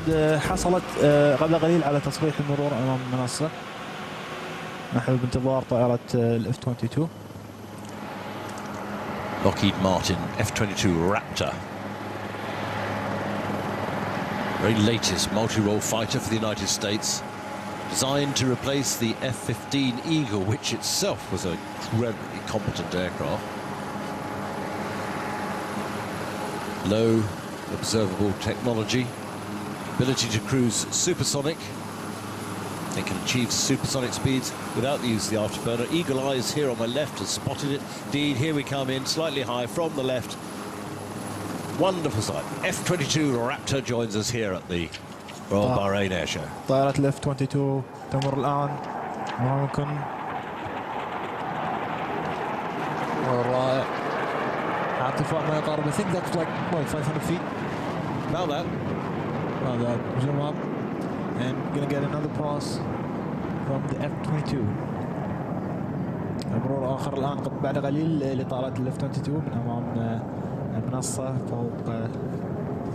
قد حصلت قبل قليل على تصريح المرور أمام المنصة. نحن بانتظار طائرة ال F-22. Lockheed Martin F-22 Raptor. Very latest multi-role fighter for the United States. Designed to replace the F-15 Eagle, which itself was an incredibly competent aircraft. Low observable technology, ability to cruise supersonic. They can achieve supersonic speeds without the use of the afterburner. Eagle Eyes here on my left has spotted it. Indeed, here we come in slightly high from the left. Wonderful sight. F-22 Raptor joins us here at the Royal Bahrain Air Show. طائرة ال F-22 تمر الآن ممكن رائع. ارتفاع ما يقارب. I think that's like what, 500 feet. About that. About that. Zoom up and gonna get another pass from the F-22. مرور آخر الآن بعد قليل لطائرة ال F-22 من أمام المنصة فوق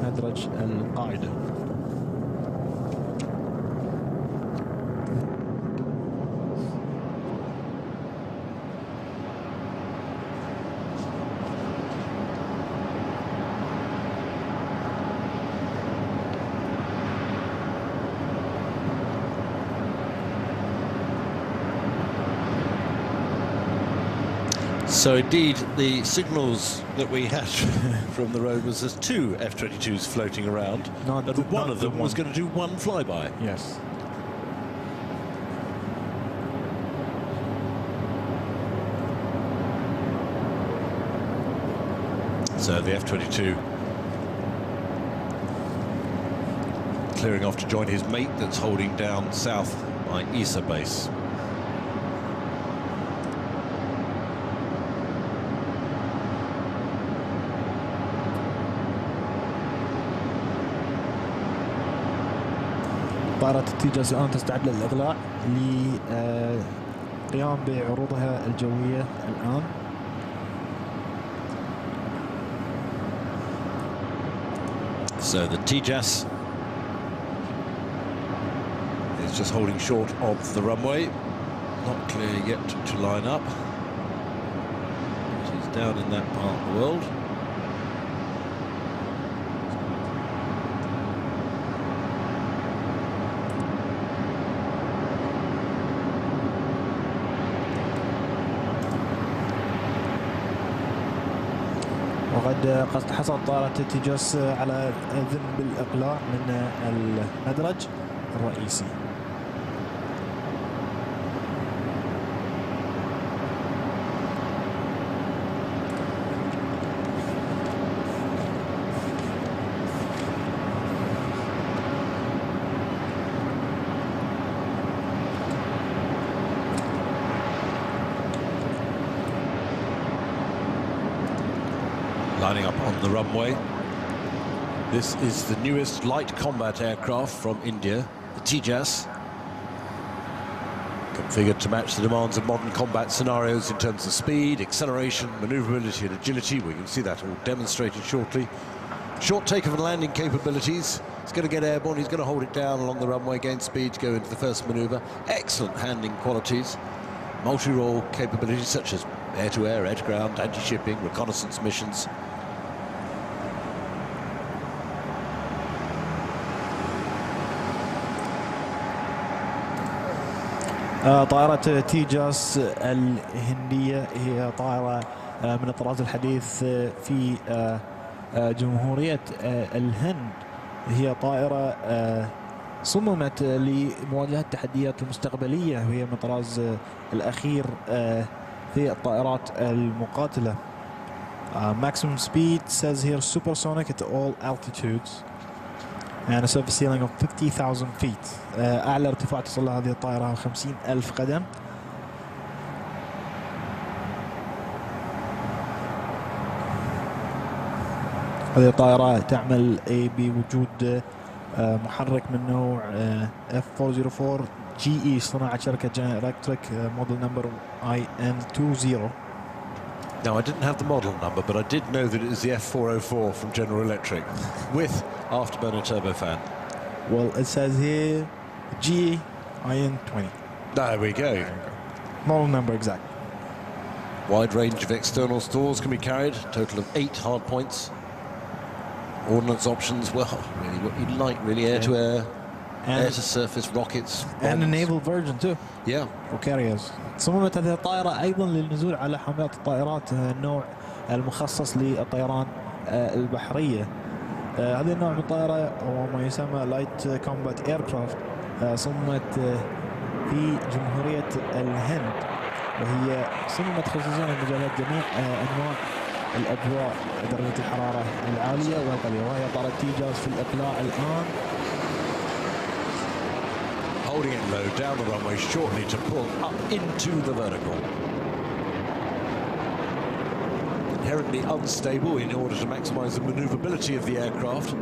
مدرج القاعدة. So indeed, the signals that we had from the road was there's two F-22s floating around, and one of them was going to do one flyby. Yes. So the F-22 clearing off to join his mate that's holding down south by Isa base. طائرة تيجاس الآن تستعد للإقلاع للقيام بعروضها الجوية الآن. So the Tejas is just holding short of the runway. Not clear yet to line up. She's down in that part of the world. وقد حصلت طائرة تيجاس على إذن بالإقلاع من المدرج الرئيسي. Lining up on the runway. This is the newest light combat aircraft from India, the Tejas. Configured to match the demands of modern combat scenarios in terms of speed, acceleration, maneuverability and agility. We can see that all demonstrated shortly. Short takeoff and landing capabilities. He's going to get airborne, he's going to hold it down along the runway, gain speed to go into the first maneuver. Excellent handling qualities. Multi-role capabilities such as air-to-air, air-to-ground, anti-shipping, reconnaissance missions. طائرة تيجاس الهندية هي طائرة من الطراز الحديث في جمهورية الهند. هي طائرة صممت لمواجهة التحديات المستقبلية وهي من الطراز الأخير في الطائرات المقاتلة. Maximum speed says here supersonic at all altitudes and a surface ceiling of 50,000 feet. أعلى ارتفاع تصل له هذه الطائرة 50,000 قدم. هذه الطائرة تعمل بوجود محرك من نوع F404 GE صناعة شركة General Electric model number IN20. Now, I didn't have the model number, but I did know that it was the F404 from General Electric with afterburner turbofan. Well, it says here GIN20. There we go. Model number exact. Wide range of external stores can be carried, total of 8 hard points. Ordnance options, well, really what you'd like, really, air-to-air, air-to-surface, rockets, bombs. And a naval version too. Yeah. وكاريرز. صممت هذه الطائرة أيضا للنزول على حاملات الطائرات النوع المخصص للطيران البحرية. هذه النوع من الطائرة هو ما يسمى لايت كومبات ايركرافت. صممت في جمهورية الهند، وهي صممت خصوصا لمجالات جميع أنواع الأجواء، درجة الحرارة العالية والقليلة، وهي طائرة تيجاس في الإقلاع الآن. Holding it low down the runway shortly to pull up into the vertical. Inherently unstable in order to maximize the maneuverability of the aircraft.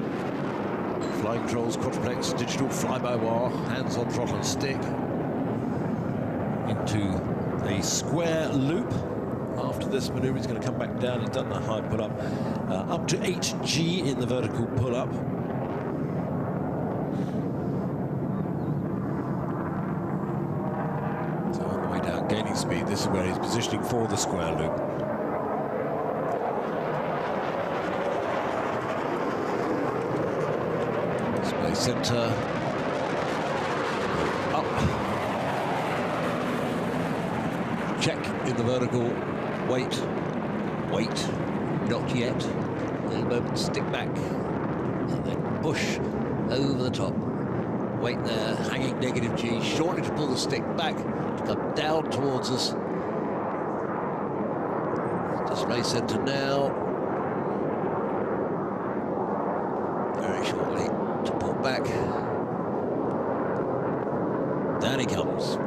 Flying controls, quadruplex, digital fly-by-wire, hands on throttle and stick. Into a square loop. After this maneuver, he's going to come back down. He's done the high pull-up. Up to 8G in the vertical pull-up. So on the way down, gaining speed. This is where he's positioning for the square loop. Display center. Up. Check in the vertical. Wait, not yet. A little moment, stick back, and then push over the top. Wait there, hanging negative G, shortly to pull the stick back, to come down towards us. Display center now. Very shortly to pull back. Down he comes.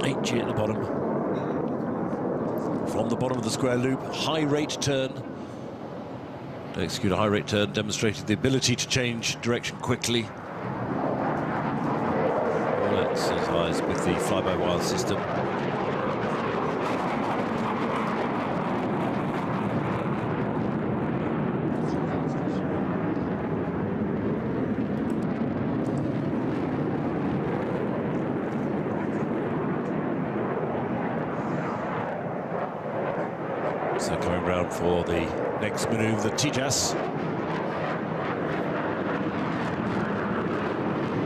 8G at the bottom. From the bottom of the square loop, high rate turn. To execute a high rate turn, demonstrated the ability to change direction quickly. All exercised with the fly-by-wire system. So coming round for the next manoeuvre, the Tejas.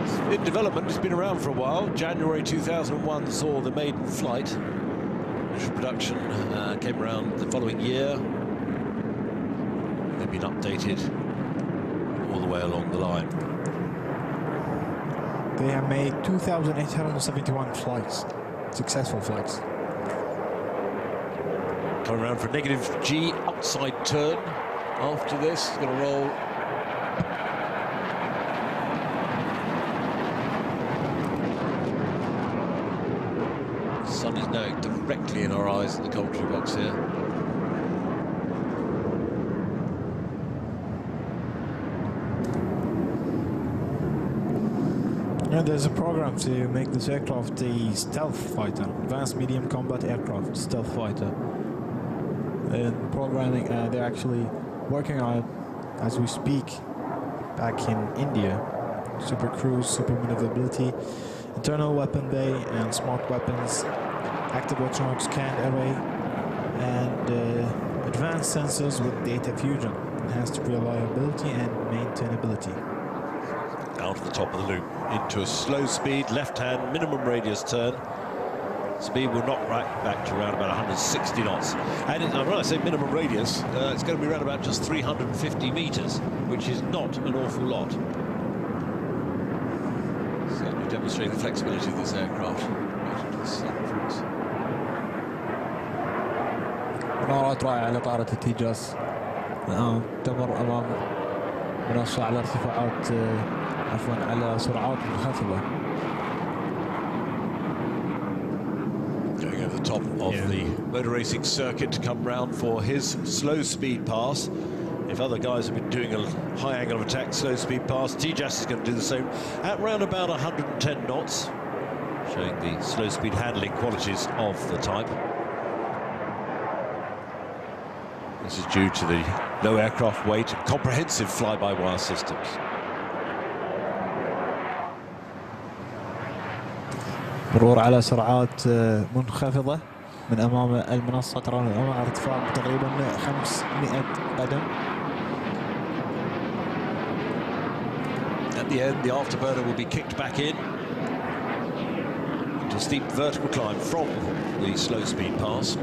It's in development, it's been around for a while. January 2001 saw the maiden flight. Initial production came around the following year. They've been updated all the way along the line. They have made 2,871 flights, successful flights. Coming around for a negative G outside turn. After this, he's going to roll. The sun is now directly in our eyes in the commentary box here. And there's a program to make this aircraft a stealth fighter, advanced medium combat aircraft stealth fighter. And programming, they're actually working on it as we speak back in India. Super cruise, super maneuverability, internal weapon bay and smart weapons, active electronics scanned array, and advanced sensors with data fusion, enhanced reliability and maintainability. Out of the top of the loop, into a slow speed, left-hand, minimum radius turn. Speed will knock right back to around about 160 knots. And when I say minimum radius, it's going to be around about just 350 meters, which is not an awful lot. Certainly demonstrating the flexibility of this aircraft. مناورات رائعة لطائرة التيجاس. الآن تمر أمام منصة على ارتفاعات عفوا على سرعات منخفضة. Going over the top of the motor racing circuit to come round for his slow speed pass. If other guys have been doing a high angle of attack, slow speed pass, Tejas is going to do the same at round about 110 knots, showing the slow speed handling qualities of the type. This is due to the low aircraft weight and comprehensive fly-by-wire systems. مرور على سرعات منخفضة من أمام المنصة، ترون الأمام على ارتفاع تقريبا 500 قدم. At the end, the afterburner will be kicked back in to a steep vertical climb from the slow speed pass.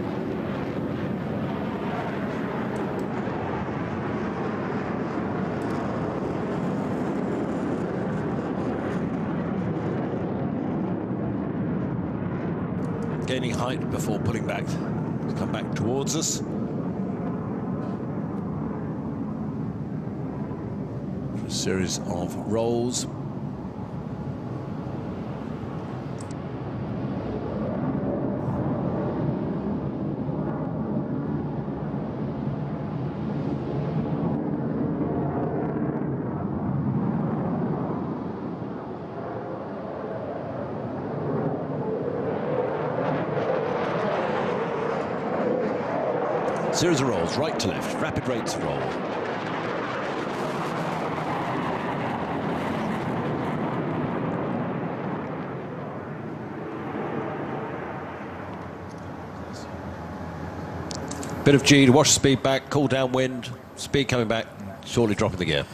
Gaining height before pulling back to come back towards us. A series of rolls. Series of rolls, right to left, rapid rates of roll. Bit of G to wash speed back, cool down wind, speed coming back, shortly dropping the gear.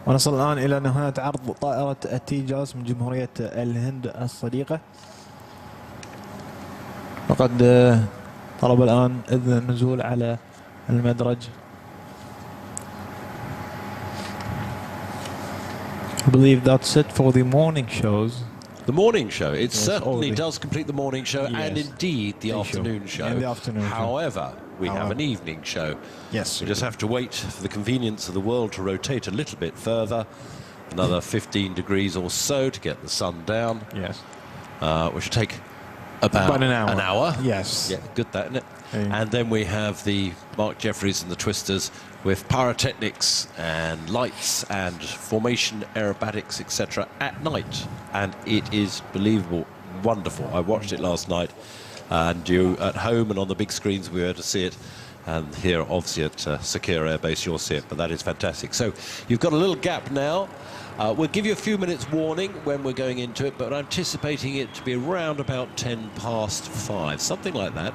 ونصل الآن إلى نهاية عرض طائرة التيجاس من جمهورية الهند الصديقة. وقد طلب الآن إذن النزول على المدرج. I believe that's it for the morning shows. The morning show, it certainly does complete the morning show, and indeed the afternoon show. And the afternoon However, we have an evening show. Yes. We just have to wait for the convenience of the world to rotate a little bit further, another 15 degrees or so to get the sun down. Yes. Which will take about an hour. Yes. Yeah, good that, isn't it? And then we have the Mark Jeffries and the Twisters with pyrotechnics and lights and formation aerobatics, etc. at night. And it is believable, wonderful. I watched it last night, and you at home and on the big screens we were able to see it. And here, obviously, at Secure Air Base, you'll see it, but that is fantastic. So you've got a little gap now. We'll give you a few minutes warning when we're going into it, but anticipating it to be around about 5:10, something like that.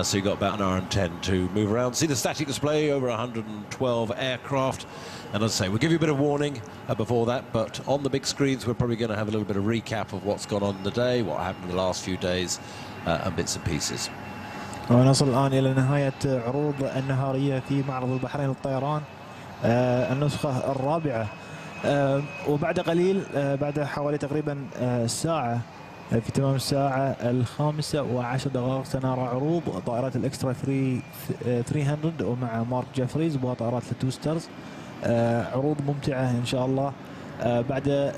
So you've got about an hour and 10 to move around. See the static display, over 112 aircraft. And as I say, we'll give you a bit of warning before that, but on the big screens, we're probably going to have a little bit of recap of what's gone on in the day, what happened in the last few days, and bits and pieces. ونصل الآن إلى نهاية عروض النهارية في معرض البحرين للطيران، النسخة الرابعة. وبعد قليل، بعد حوالي تقريبا ساعة، في تمام الساعة 5:10 سنرى عروض طائرات الإكسترا 300 ومع مارك جيفريز وطائرات التوسترز. عروض ممتعة إن شاء الله. بعد